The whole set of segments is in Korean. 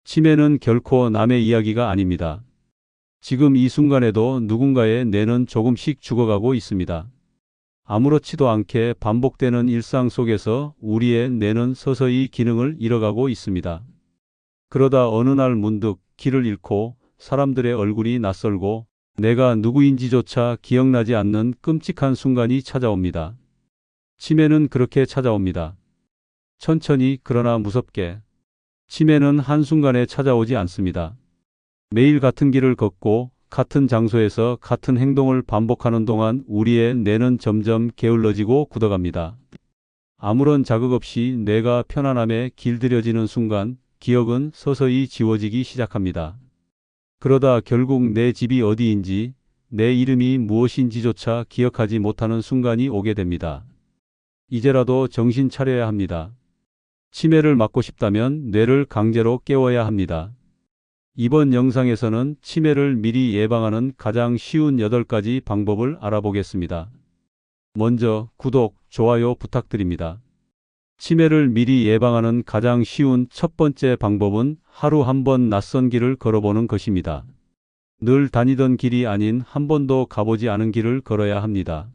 치매는 결코 남의 이야기가 아닙니다. 지금 이 순간에도 누군가의 뇌는 조금씩 죽어가고 있습니다. 아무렇지도 않게 반복되는 일상 속에서 우리의 뇌는 서서히 기능을 잃어가고 있습니다. 그러다 어느 날 문득 길을 잃고 사람들의 얼굴이 낯설고 내가 누구인지조차 기억나지 않는 끔찍한 순간이 찾아옵니다. 치매는 그렇게 찾아옵니다. 천천히 그러나 무섭게. 치매는 한순간에 찾아오지 않습니다. 매일 같은 길을 걷고 같은 장소에서 같은 행동을 반복하는 동안 우리의 뇌는 점점 게을러지고 굳어갑니다. 아무런 자극 없이 뇌가 편안함에 길들여지는 순간 기억은 서서히 지워지기 시작합니다. 그러다 결국 내 집이 어디인지, 내 이름이 무엇인지조차 기억하지 못하는 순간이 오게 됩니다. 이제라도 정신 차려야 합니다. 치매를 막고 싶다면 뇌를 강제로 깨워야 합니다. 이번 영상에서는 치매를 미리 예방하는 가장 쉬운 8가지 방법을 알아보겠습니다. 먼저 구독, 좋아요 부탁드립니다. 치매를 미리 예방하는 가장 쉬운 첫 번째 방법은 하루 한 번 낯선 길을 걸어보는 것입니다. 늘 다니던 길이 아닌 한 번도 가보지 않은 길을 걸어야 합니다.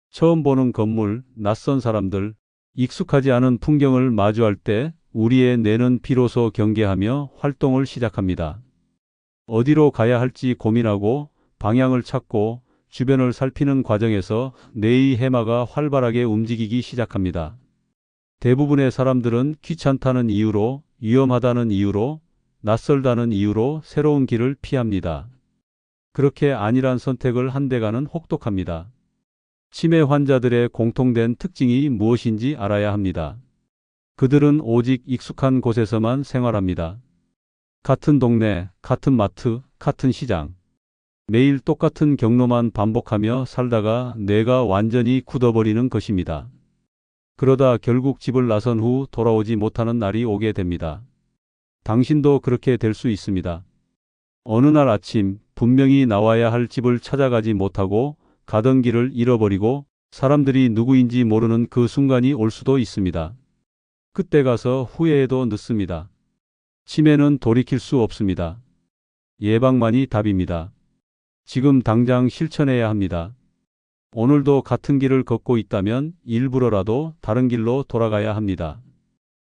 처음 보는 건물, 낯선 사람들, 익숙하지 않은 풍경을 마주할 때 우리의 뇌는 비로소 경계하며 활동을 시작합니다. 어디로 가야 할지 고민하고 방향을 찾고 주변을 살피는 과정에서 뇌의 해마가 활발하게 움직이기 시작합니다. 대부분의 사람들은 귀찮다는 이유로, 위험하다는 이유로, 낯설다는 이유로 새로운 길을 피합니다. 그렇게 안일한 선택을 한 데 가는 혹독합니다. 치매 환자들의 공통된 특징이 무엇인지 알아야 합니다. 그들은 오직 익숙한 곳에서만 생활합니다. 같은 동네, 같은 마트, 같은 시장. 매일 똑같은 경로만 반복하며 살다가 뇌가 완전히 굳어버리는 것입니다. 그러다 결국 집을 나선 후 돌아오지 못하는 날이 오게 됩니다. 당신도 그렇게 될 수 있습니다. 어느 날 아침 분명히 나와야 할 집을 찾아가지 못하고 가던 길을 잃어버리고 사람들이 누구인지 모르는 그 순간이 올 수도 있습니다. 그때 가서 후회해도 늦습니다. 치매는 돌이킬 수 없습니다. 예방만이 답입니다. 지금 당장 실천해야 합니다. 오늘도 같은 길을 걷고 있다면 일부러라도 다른 길로 돌아가야 합니다.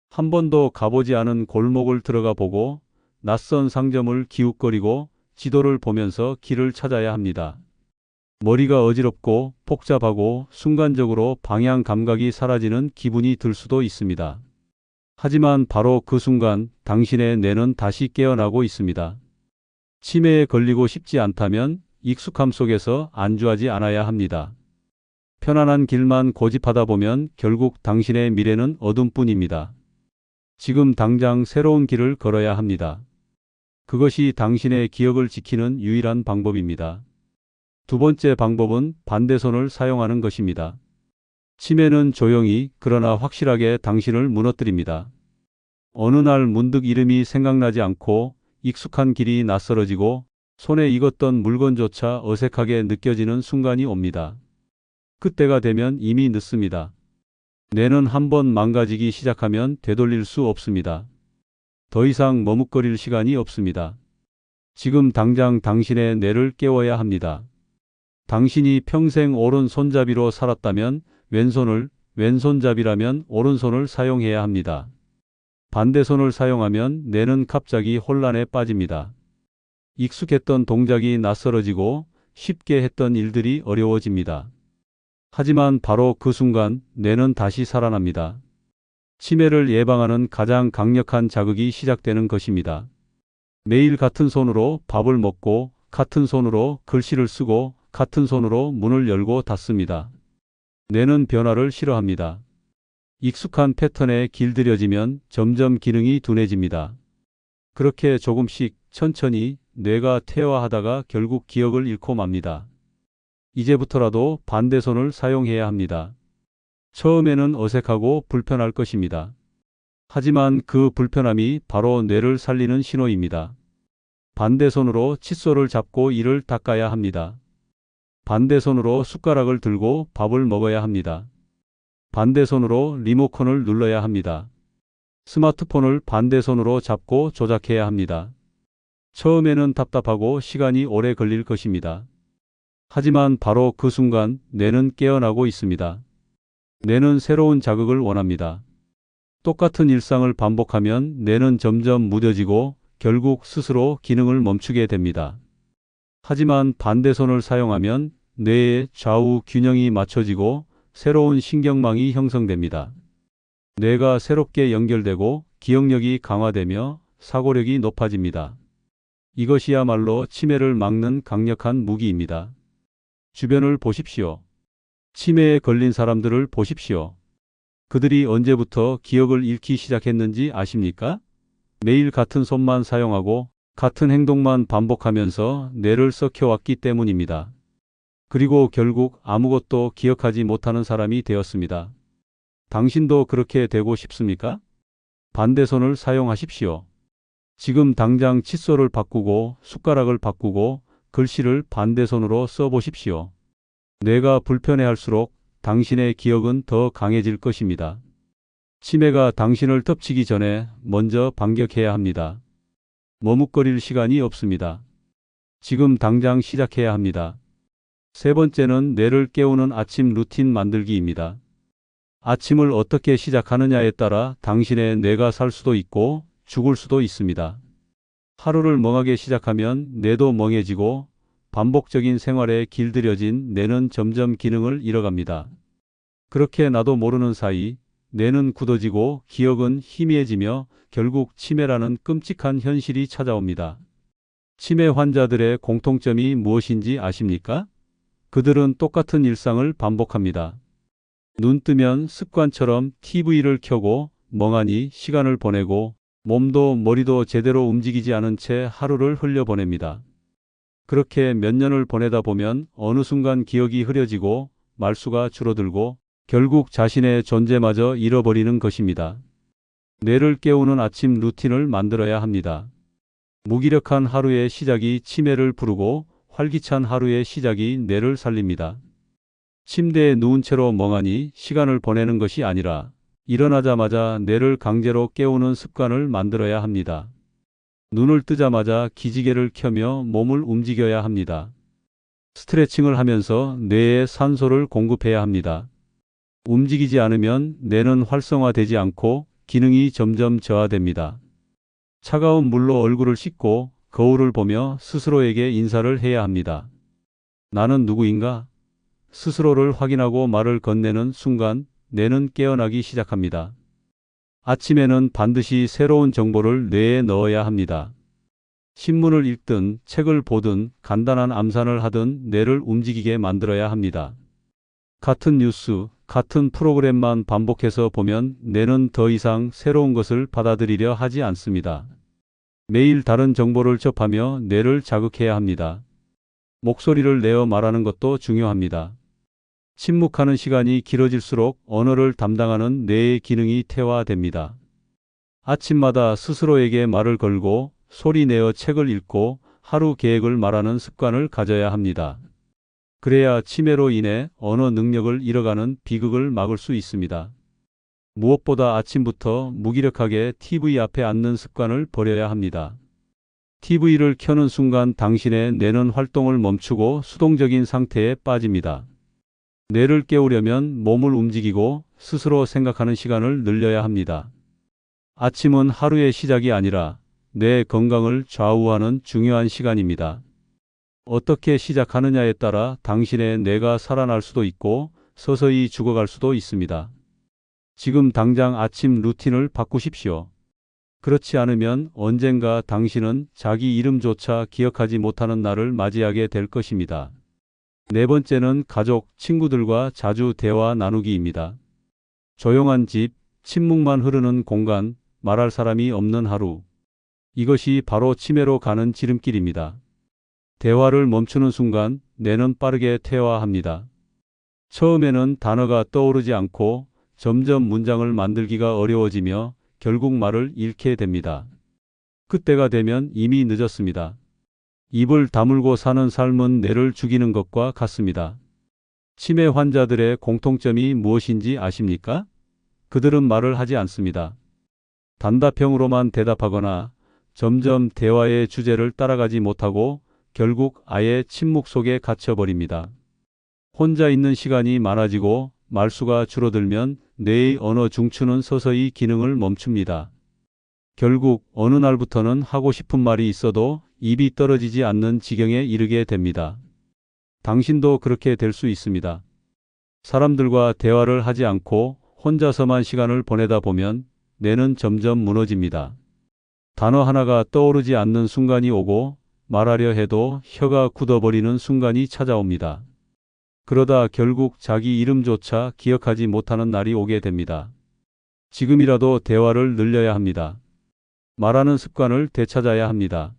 한 번도 가보지 않은 골목을 들어가 보고 낯선 상점을 기웃거리고 지도를 보면서 길을 찾아야 합니다. 머리가 어지럽고 복잡하고 순간적으로 방향 감각이 사라지는 기분이 들 수도 있습니다. 하지만 바로 그 순간 당신의 뇌는 다시 깨어나고 있습니다. 치매에 걸리고 싶지 않다면 익숙함 속에서 안주하지 않아야 합니다. 편안한 길만 고집하다 보면 결국 당신의 미래는 어둠뿐입니다. 지금 당장 새로운 길을 걸어야 합니다. 그것이 당신의 기억을 지키는 유일한 방법입니다. 두 번째 방법은 반대손을 사용하는 것입니다. 치매는 조용히 그러나 확실하게 당신을 무너뜨립니다. 어느 날 문득 이름이 생각나지 않고 익숙한 길이 낯설어지고 손에 익었던 물건조차 어색하게 느껴지는 순간이 옵니다. 그때가 되면 이미 늦습니다. 뇌는 한번 망가지기 시작하면 되돌릴 수 없습니다. 더 이상 머뭇거릴 시간이 없습니다. 지금 당장 당신의 뇌를 깨워야 합니다. 당신이 평생 오른손잡이로 살았다면 왼손을, 왼손잡이라면 오른손을 사용해야 합니다. 반대손을 사용하면 뇌는 갑자기 혼란에 빠집니다. 익숙했던 동작이 낯설어지고 쉽게 했던 일들이 어려워집니다. 하지만 바로 그 순간 뇌는 다시 살아납니다. 치매를 예방하는 가장 강력한 자극이 시작되는 것입니다. 매일 같은 손으로 밥을 먹고 같은 손으로 글씨를 쓰고 같은 손으로 문을 열고 닫습니다. 뇌는 변화를 싫어합니다. 익숙한 패턴에 길들여지면 점점 기능이 둔해집니다. 그렇게 조금씩 천천히 뇌가 퇴화하다가 결국 기억을 잃고 맙니다. 이제부터라도 반대손을 사용해야 합니다. 처음에는 어색하고 불편할 것입니다. 하지만 그 불편함이 바로 뇌를 살리는 신호입니다. 반대손으로 칫솔을 잡고 이를 닦아야 합니다. 반대손으로 숟가락을 들고 밥을 먹어야 합니다. 반대손으로 리모컨을 눌러야 합니다. 스마트폰을 반대손으로 잡고 조작해야 합니다. 처음에는 답답하고 시간이 오래 걸릴 것입니다. 하지만 바로 그 순간 뇌는 깨어나고 있습니다. 뇌는 새로운 자극을 원합니다. 똑같은 일상을 반복하면 뇌는 점점 무뎌지고 결국 스스로 기능을 멈추게 됩니다. 하지만 반대손을 사용하면 뇌의 좌우 균형이 맞춰지고 새로운 신경망이 형성됩니다. 뇌가 새롭게 연결되고 기억력이 강화되며 사고력이 높아집니다. 이것이야말로 치매를 막는 강력한 무기입니다. 주변을 보십시오. 치매에 걸린 사람들을 보십시오. 그들이 언제부터 기억을 잃기 시작했는지 아십니까? 매일 같은 손만 사용하고 같은 행동만 반복하면서 뇌를 썩혀왔기 때문입니다. 그리고 결국 아무것도 기억하지 못하는 사람이 되었습니다. 당신도 그렇게 되고 싶습니까? 반대손을 사용하십시오. 지금 당장 칫솔을 바꾸고 숟가락을 바꾸고 글씨를 반대손으로 써보십시오. 뇌가 불편해할수록 당신의 기억은 더 강해질 것입니다. 치매가 당신을 덮치기 전에 먼저 반격해야 합니다. 머뭇거릴 시간이 없습니다. 지금 당장 시작해야 합니다. 세 번째는 뇌를 깨우는 아침 루틴 만들기입니다. 아침을 어떻게 시작하느냐에 따라 당신의 뇌가 살 수도 있고 죽을 수도 있습니다. 하루를 멍하게 시작하면 뇌도 멍해지고 반복적인 생활에 길들여진 뇌는 점점 기능을 잃어갑니다. 그렇게 나도 모르는 사이 뇌는 굳어지고 기억은 희미해지며 결국 치매라는 끔찍한 현실이 찾아옵니다. 치매 환자들의 공통점이 무엇인지 아십니까? 그들은 똑같은 일상을 반복합니다. 눈 뜨면 습관처럼 TV를 켜고 멍하니 시간을 보내고 몸도 머리도 제대로 움직이지 않은 채 하루를 흘려보냅니다. 그렇게 몇 년을 보내다 보면 어느 순간 기억이 흐려지고 말수가 줄어들고 결국 자신의 존재마저 잃어버리는 것입니다. 뇌를 깨우는 아침 루틴을 만들어야 합니다. 무기력한 하루의 시작이 치매를 부르고 활기찬 하루의 시작이 뇌를 살립니다. 침대에 누운 채로 멍하니 시간을 보내는 것이 아니라 일어나자마자 뇌를 강제로 깨우는 습관을 만들어야 합니다. 눈을 뜨자마자 기지개를 켜며 몸을 움직여야 합니다. 스트레칭을 하면서 뇌에 산소를 공급해야 합니다. 움직이지 않으면 뇌는 활성화되지 않고 기능이 점점 저하됩니다. 차가운 물로 얼굴을 씻고 거울을 보며 스스로에게 인사를 해야 합니다. 나는 누구인가? 스스로를 확인하고 말을 건네는 순간 뇌는 깨어나기 시작합니다. 아침에는 반드시 새로운 정보를 뇌에 넣어야 합니다. 신문을 읽든 책을 보든 간단한 암산을 하든 뇌를 움직이게 만들어야 합니다. 같은 뉴스, 같은 프로그램만 반복해서 보면 뇌는 더 이상 새로운 것을 받아들이려 하지 않습니다. 매일 다른 정보를 접하며 뇌를 자극해야 합니다. 목소리를 내어 말하는 것도 중요합니다. 침묵하는 시간이 길어질수록 언어를 담당하는 뇌의 기능이 퇴화됩니다. 아침마다 스스로에게 말을 걸고 소리 내어 책을 읽고 하루 계획을 말하는 습관을 가져야 합니다. 그래야 치매로 인해 언어 능력을 잃어가는 비극을 막을 수 있습니다. 무엇보다 아침부터 무기력하게 TV 앞에 앉는 습관을 버려야 합니다. TV를 켜는 순간 당신의 뇌는 활동을 멈추고 수동적인 상태에 빠집니다. 뇌를 깨우려면 몸을 움직이고 스스로 생각하는 시간을 늘려야 합니다. 아침은 하루의 시작이 아니라 뇌 건강을 좌우하는 중요한 시간입니다. 어떻게 시작하느냐에 따라 당신의 뇌가 살아날 수도 있고 서서히 죽어갈 수도 있습니다. 지금 당장 아침 루틴을 바꾸십시오. 그렇지 않으면 언젠가 당신은 자기 이름조차 기억하지 못하는 날을 맞이하게 될 것입니다. 네 번째는 가족, 친구들과 자주 대화 나누기입니다. 조용한 집, 침묵만 흐르는 공간, 말할 사람이 없는 하루. 이것이 바로 치매로 가는 지름길입니다. 대화를 멈추는 순간 뇌는 빠르게 퇴화합니다. 처음에는 단어가 떠오르지 않고 점점 문장을 만들기가 어려워지며 결국 말을 잃게 됩니다. 그때가 되면 이미 늦었습니다. 입을 다물고 사는 삶은 뇌를 죽이는 것과 같습니다. 치매 환자들의 공통점이 무엇인지 아십니까? 그들은 말을 하지 않습니다. 단답형으로만 대답하거나 점점 대화의 주제를 따라가지 못하고 결국 아예 침묵 속에 갇혀버립니다. 혼자 있는 시간이 많아지고 말수가 줄어들면 뇌의 언어 중추는 서서히 기능을 멈춥니다. 결국 어느 날부터는 하고 싶은 말이 있어도 입이 떨어지지 않는 지경에 이르게 됩니다. 당신도 그렇게 될 수 있습니다. 사람들과 대화를 하지 않고 혼자서만 시간을 보내다 보면 뇌는 점점 무너집니다. 단어 하나가 떠오르지 않는 순간이 오고 말하려 해도 혀가 굳어버리는 순간이 찾아옵니다. 그러다 결국 자기 이름조차 기억하지 못하는 날이 오게 됩니다. 지금이라도 대화를 늘려야 합니다. 말하는 습관을 되찾아야 합니다.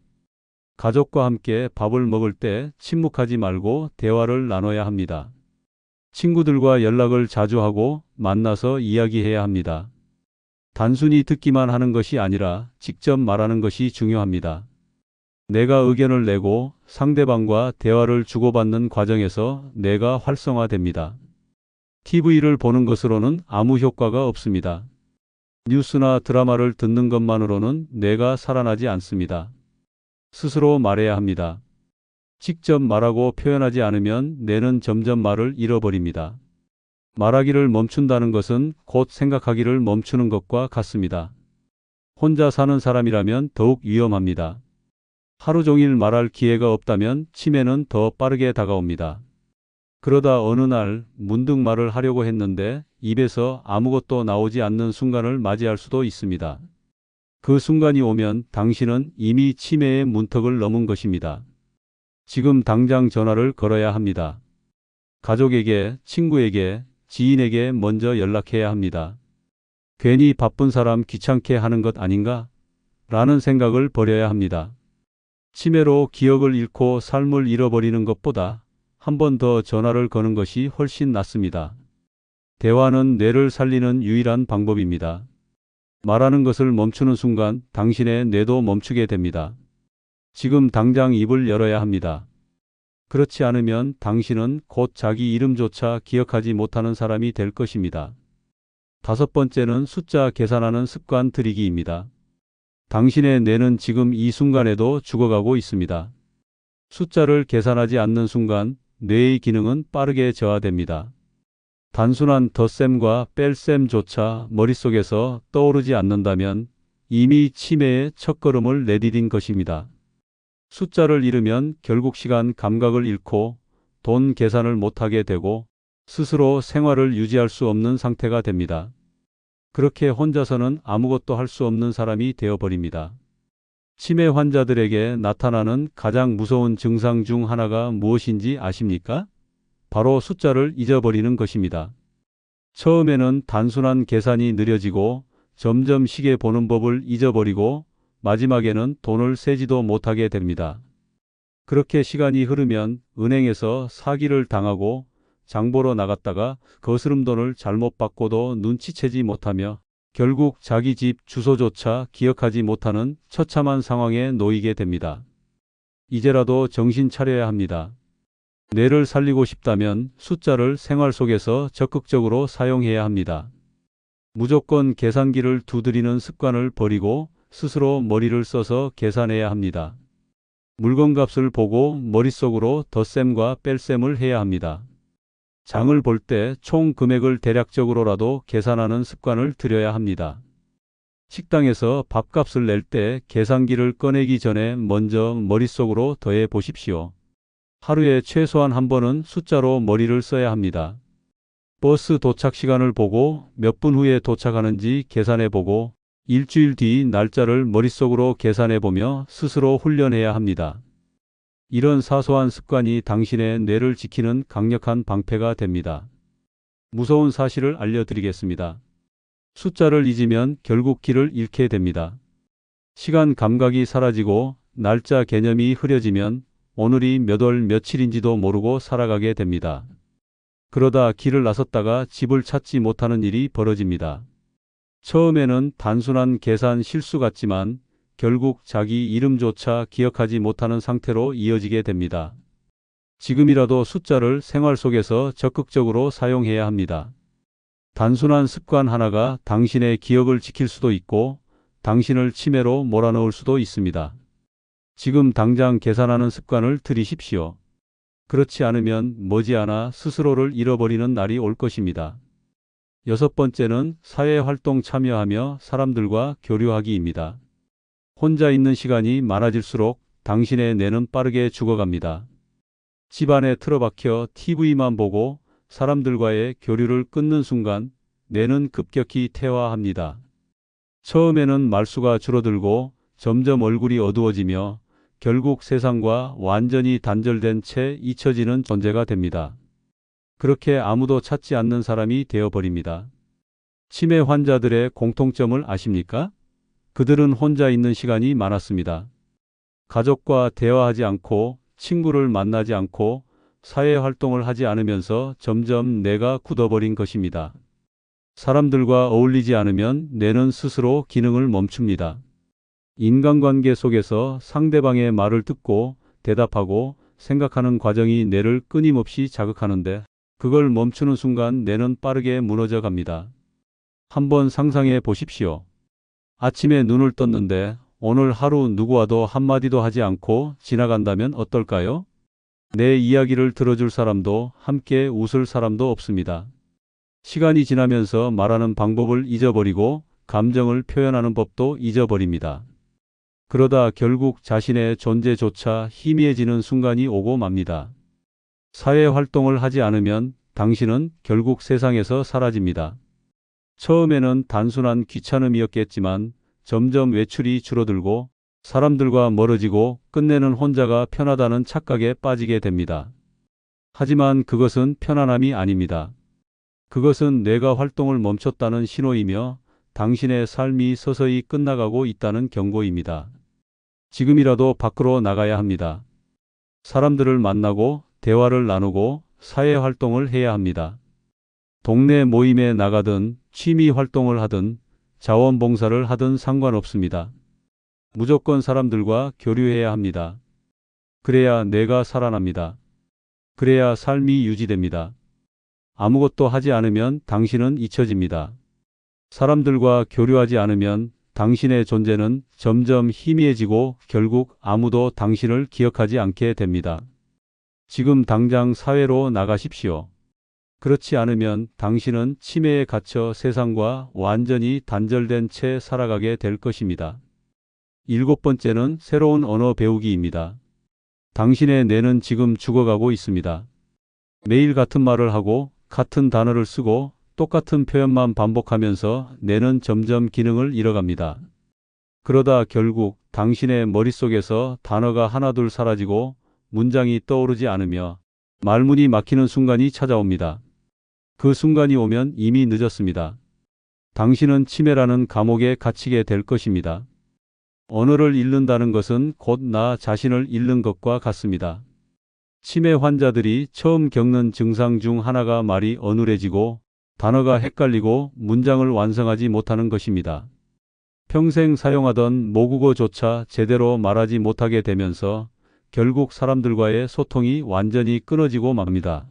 가족과 함께 밥을 먹을 때 침묵하지 말고 대화를 나눠야 합니다. 친구들과 연락을 자주 하고 만나서 이야기해야 합니다. 단순히 듣기만 하는 것이 아니라 직접 말하는 것이 중요합니다. 내가 의견을 내고 상대방과 대화를 주고받는 과정에서 뇌가 활성화됩니다. TV를 보는 것으로는 아무 효과가 없습니다. 뉴스나 드라마를 듣는 것만으로는 뇌가 살아나지 않습니다. 스스로 말해야 합니다. 직접 말하고 표현하지 않으면 뇌는 점점 말을 잃어버립니다. 말하기를 멈춘다는 것은 곧 생각하기를 멈추는 것과 같습니다. 혼자 사는 사람이라면 더욱 위험합니다. 하루 종일 말할 기회가 없다면 치매는 더 빠르게 다가옵니다. 그러다 어느 날 문득 말을 하려고 했는데 입에서 아무것도 나오지 않는 순간을 맞이할 수도 있습니다. 그 순간이 오면 당신은 이미 치매의 문턱을 넘은 것입니다. 지금 당장 전화를 걸어야 합니다. 가족에게, 친구에게, 지인에게 먼저 연락해야 합니다. 괜히 바쁜 사람 귀찮게 하는 것 아닌가? 라는 생각을 버려야 합니다. 치매로 기억을 잃고 삶을 잃어버리는 것보다 한 번 더 전화를 거는 것이 훨씬 낫습니다. 대화는 뇌를 살리는 유일한 방법입니다. 말하는 것을 멈추는 순간 당신의 뇌도 멈추게 됩니다. 지금 당장 입을 열어야 합니다. 그렇지 않으면 당신은 곧 자기 이름조차 기억하지 못하는 사람이 될 것입니다. 5번째는 숫자 계산하는 습관 들이기입니다. 당신의 뇌는 지금 이 순간에도 죽어가고 있습니다. 숫자를 계산하지 않는 순간 뇌의 기능은 빠르게 저하됩니다. 단순한 덧셈과 뺄셈조차 머릿속에서 떠오르지 않는다면 이미 치매의 첫걸음을 내디딘 것입니다. 숫자를 잃으면 결국 시간 감각을 잃고 돈 계산을 못하게 되고 스스로 생활을 유지할 수 없는 상태가 됩니다. 그렇게 혼자서는 아무것도 할 수 없는 사람이 되어버립니다. 치매 환자들에게 나타나는 가장 무서운 증상 중 하나가 무엇인지 아십니까? 바로 숫자를 잊어버리는 것입니다. 처음에는 단순한 계산이 느려지고 점점 시계 보는 법을 잊어버리고 마지막에는 돈을 세지도 못하게 됩니다. 그렇게 시간이 흐르면 은행에서 사기를 당하고 장보러 나갔다가 거스름 돈을 잘못 받고도 눈치채지 못하며 결국 자기 집 주소조차 기억하지 못하는 처참한 상황에 놓이게 됩니다. 이제라도 정신 차려야 합니다. 뇌를 살리고 싶다면 숫자를 생활 속에서 적극적으로 사용해야 합니다. 무조건 계산기를 두드리는 습관을 버리고 스스로 머리를 써서 계산해야 합니다. 물건값을 보고 머릿속으로 덧셈과 뺄셈을 해야 합니다. 장을 볼 때 총 금액을 대략적으로라도 계산하는 습관을 들여야 합니다. 식당에서 밥값을 낼 때 계산기를 꺼내기 전에 먼저 머릿속으로 더해 보십시오. 하루에 최소한 한 번은 숫자로 머리를 써야 합니다. 버스 도착 시간을 보고 몇 분 후에 도착하는지 계산해 보고 일주일 뒤 날짜를 머릿속으로 계산해 보며 스스로 훈련해야 합니다. 이런 사소한 습관이 당신의 뇌를 지키는 강력한 방패가 됩니다. 무서운 사실을 알려드리겠습니다. 숫자를 잊으면 결국 길을 잃게 됩니다. 시간 감각이 사라지고 날짜 개념이 흐려지면 오늘이 몇 월 며칠인지도 모르고 살아가게 됩니다. 그러다 길을 나섰다가 집을 찾지 못하는 일이 벌어집니다. 처음에는 단순한 계산 실수 같지만 결국 자기 이름조차 기억하지 못하는 상태로 이어지게 됩니다. 지금이라도 숫자를 생활 속에서 적극적으로 사용해야 합니다. 단순한 습관 하나가 당신의 기억을 지킬 수도 있고 당신을 치매로 몰아넣을 수도 있습니다. 지금 당장 계산하는 습관을 들이십시오. 그렇지 않으면 머지않아 스스로를 잃어버리는 날이 올 것입니다. 여섯 번째는 사회활동 참여하며 사람들과 교류하기입니다. 혼자 있는 시간이 많아질수록 당신의 뇌는 빠르게 죽어갑니다. 집안에 틀어박혀 TV만 보고 사람들과의 교류를 끊는 순간 뇌는 급격히 퇴화합니다. 처음에는 말수가 줄어들고 점점 얼굴이 어두워지며 결국 세상과 완전히 단절된 채 잊혀지는 존재가 됩니다. 그렇게 아무도 찾지 않는 사람이 되어버립니다. 치매 환자들의 공통점을 아십니까? 그들은 혼자 있는 시간이 많았습니다. 가족과 대화하지 않고 친구를 만나지 않고 사회활동을 하지 않으면서 점점 뇌가 굳어버린 것입니다. 사람들과 어울리지 않으면 뇌는 스스로 기능을 멈춥니다. 인간관계 속에서 상대방의 말을 듣고 대답하고 생각하는 과정이 뇌를 끊임없이 자극하는데 그걸 멈추는 순간 뇌는 빠르게 무너져 갑니다. 한번 상상해 보십시오. 아침에 눈을 떴는데 오늘 하루 누구와도 한마디도 하지 않고 지나간다면 어떨까요? 내 이야기를 들어줄 사람도 함께 웃을 사람도 없습니다. 시간이 지나면서 말하는 방법을 잊어버리고 감정을 표현하는 법도 잊어버립니다. 그러다 결국 자신의 존재조차 희미해지는 순간이 오고 맙니다. 사회활동을 하지 않으면 당신은 결국 세상에서 사라집니다. 처음에는 단순한 귀찮음이었겠지만 점점 외출이 줄어들고 사람들과 멀어지고 끝내는 혼자가 편하다는 착각에 빠지게 됩니다. 하지만 그것은 편안함이 아닙니다. 그것은 뇌가 활동을 멈췄다는 신호이며 당신의 삶이 서서히 끝나가고 있다는 경고입니다. 지금이라도 밖으로 나가야 합니다. 사람들을 만나고 대화를 나누고 사회활동을 해야 합니다. 동네 모임에 나가든 취미 활동을 하든 자원봉사를 하든 상관없습니다. 무조건 사람들과 교류해야 합니다. 그래야 뇌가 살아납니다. 그래야 삶이 유지됩니다. 아무것도 하지 않으면 당신은 잊혀집니다. 사람들과 교류하지 않으면 당신의 존재는 점점 희미해지고 결국 아무도 당신을 기억하지 않게 됩니다. 지금 당장 사회로 나가십시오. 그렇지 않으면 당신은 치매에 갇혀 세상과 완전히 단절된 채 살아가게 될 것입니다. 일곱 번째는 새로운 언어 배우기입니다. 당신의 뇌는 지금 죽어가고 있습니다. 매일 같은 말을 하고 같은 단어를 쓰고 똑같은 표현만 반복하면서 뇌는 점점 기능을 잃어갑니다. 그러다 결국 당신의 머릿속에서 단어가 하나둘 사라지고 문장이 떠오르지 않으며 말문이 막히는 순간이 찾아옵니다. 그 순간이 오면 이미 늦었습니다. 당신은 치매라는 감옥에 갇히게 될 것입니다. 언어를 잃는다는 것은 곧 나 자신을 잃는 것과 같습니다. 치매 환자들이 처음 겪는 증상 중 하나가 말이 어눌해지고 단어가 헷갈리고 문장을 완성하지 못하는 것입니다. 평생 사용하던 모국어조차 제대로 말하지 못하게 되면서 결국 사람들과의 소통이 완전히 끊어지고 맙니다.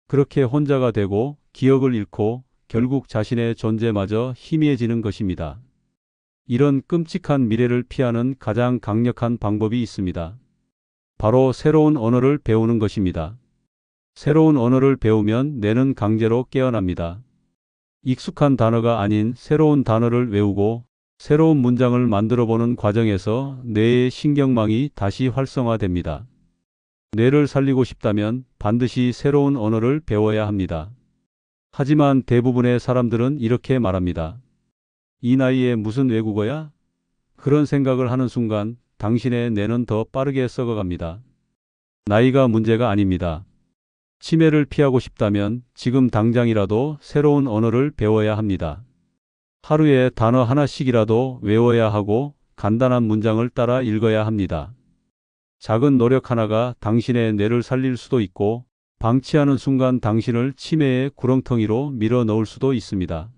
그렇게 혼자가 되고 기억을 잃고 결국 자신의 존재마저 희미해지는 것입니다. 이런 끔찍한 미래를 피하는 가장 강력한 방법이 있습니다. 바로 새로운 언어를 배우는 것입니다. 새로운 언어를 배우면 뇌는 강제로 깨어납니다. 익숙한 단어가 아닌 새로운 단어를 외우고 새로운 문장을 만들어보는 과정에서 뇌의 신경망이 다시 활성화됩니다. 뇌를 살리고 싶다면 반드시 새로운 언어를 배워야 합니다. 하지만 대부분의 사람들은 이렇게 말합니다. 이 나이에 무슨 외국어야? 그런 생각을 하는 순간 당신의 뇌는 더 빠르게 썩어갑니다. 나이가 문제가 아닙니다. 치매를 피하고 싶다면 지금 당장이라도 새로운 언어를 배워야 합니다. 하루에 단어 하나씩이라도 외워야 하고 간단한 문장을 따라 읽어야 합니다. 작은 노력 하나가 당신의 뇌를 살릴 수도 있고 방치하는 순간 당신을 치매의 구렁텅이로 밀어 넣을 수도 있습니다.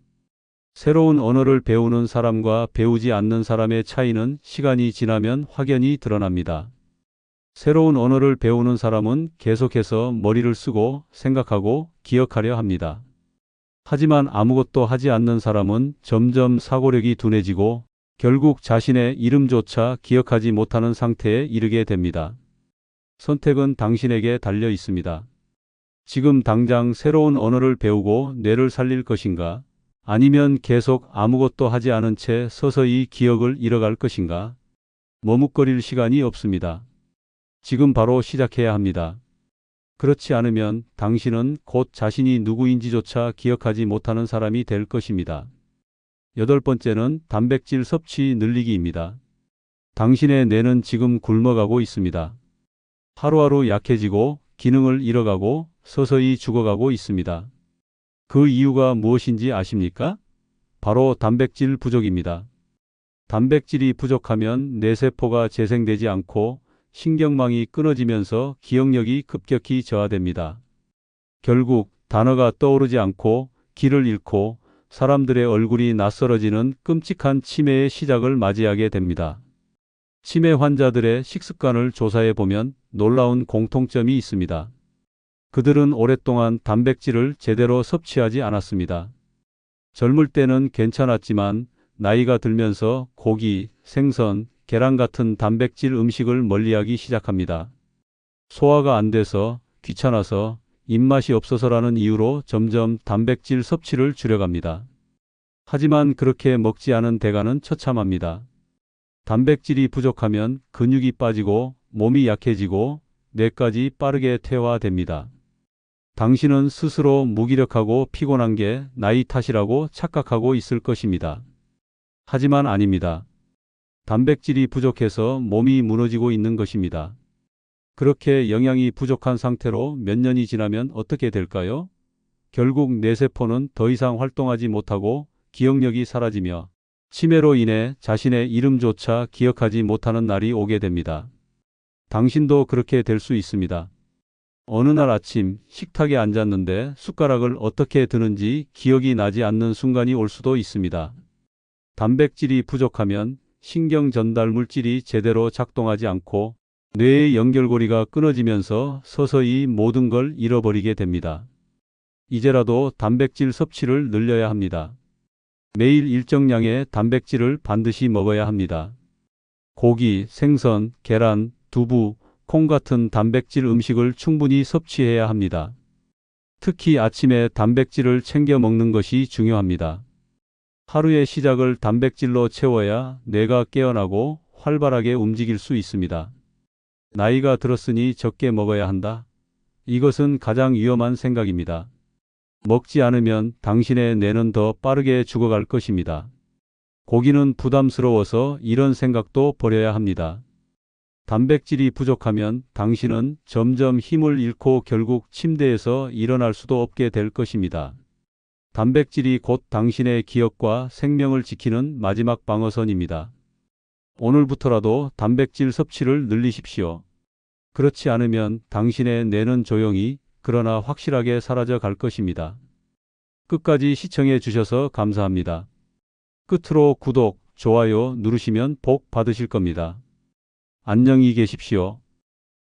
새로운 언어를 배우는 사람과 배우지 않는 사람의 차이는 시간이 지나면 확연히 드러납니다. 새로운 언어를 배우는 사람은 계속해서 머리를 쓰고 생각하고 기억하려 합니다. 하지만 아무것도 하지 않는 사람은 점점 사고력이 둔해지고 결국 자신의 이름조차 기억하지 못하는 상태에 이르게 됩니다. 선택은 당신에게 달려 있습니다. 지금 당장 새로운 언어를 배우고 뇌를 살릴 것인가? 아니면 계속 아무것도 하지 않은 채 서서히 기억을 잃어갈 것인가? 머뭇거릴 시간이 없습니다. 지금 바로 시작해야 합니다. 그렇지 않으면 당신은 곧 자신이 누구인지조차 기억하지 못하는 사람이 될 것입니다. 여덟 번째는 단백질 섭취 늘리기입니다. 당신의 뇌는 지금 굶어가고 있습니다. 하루하루 약해지고 기능을 잃어가고 서서히 죽어가고 있습니다. 그 이유가 무엇인지 아십니까? 바로 단백질 부족입니다. 단백질이 부족하면 뇌세포가 재생되지 않고 신경망이 끊어지면서 기억력이 급격히 저하됩니다. 결국 단어가 떠오르지 않고 길을 잃고 사람들의 얼굴이 낯설어지는 끔찍한 치매의 시작을 맞이하게 됩니다. 치매 환자들의 식습관을 조사해 보면 놀라운 공통점이 있습니다. 그들은 오랫동안 단백질을 제대로 섭취하지 않았습니다. 젊을 때는 괜찮았지만 나이가 들면서 고기, 생선, 계란 같은 단백질 음식을 멀리하기 시작합니다. 소화가 안 돼서, 귀찮아서, 입맛이 없어서라는 이유로 점점 단백질 섭취를 줄여갑니다. 하지만 그렇게 먹지 않은 대가는 처참합니다. 단백질이 부족하면 근육이 빠지고 몸이 약해지고 뇌까지 빠르게 퇴화됩니다. 당신은 스스로 무기력하고 피곤한 게 나이 탓이라고 착각하고 있을 것입니다. 하지만 아닙니다. 단백질이 부족해서 몸이 무너지고 있는 것입니다. 그렇게 영양이 부족한 상태로 몇 년이 지나면 어떻게 될까요? 결국 뇌세포는 더 이상 활동하지 못하고 기억력이 사라지며 치매로 인해 자신의 이름조차 기억하지 못하는 날이 오게 됩니다. 당신도 그렇게 될 수 있습니다. 어느 날 아침 식탁에 앉았는데 숟가락을 어떻게 드는지 기억이 나지 않는 순간이 올 수도 있습니다. 단백질이 부족하면 신경 전달 물질이 제대로 작동하지 않고 뇌의 연결고리가 끊어지면서 서서히 모든 걸 잃어버리게 됩니다. 이제라도 단백질 섭취를 늘려야 합니다. 매일 일정량의 단백질을 반드시 먹어야 합니다. 고기, 생선, 계란, 두부, 콩 같은 단백질 음식을 충분히 섭취해야 합니다. 특히 아침에 단백질을 챙겨 먹는 것이 중요합니다. 하루의 시작을 단백질로 채워야 뇌가 깨어나고 활발하게 움직일 수 있습니다. 나이가 들었으니 적게 먹어야 한다. 이것은 가장 위험한 생각입니다. 먹지 않으면 당신의 뇌는 더 빠르게 죽어갈 것입니다. 고기는 부담스러워서 이런 생각도 버려야 합니다. 단백질이 부족하면 당신은 점점 힘을 잃고 결국 침대에서 일어날 수도 없게 될 것입니다. 단백질이 곧 당신의 기억과 생명을 지키는 마지막 방어선입니다. 오늘부터라도 단백질 섭취를 늘리십시오. 그렇지 않으면 당신의 뇌는 조용히 그러나 확실하게 사라져 갈 것입니다. 끝까지 시청해 주셔서 감사합니다. 끝으로 구독, 좋아요 누르시면 복 받으실 겁니다. 안녕히 계십시오.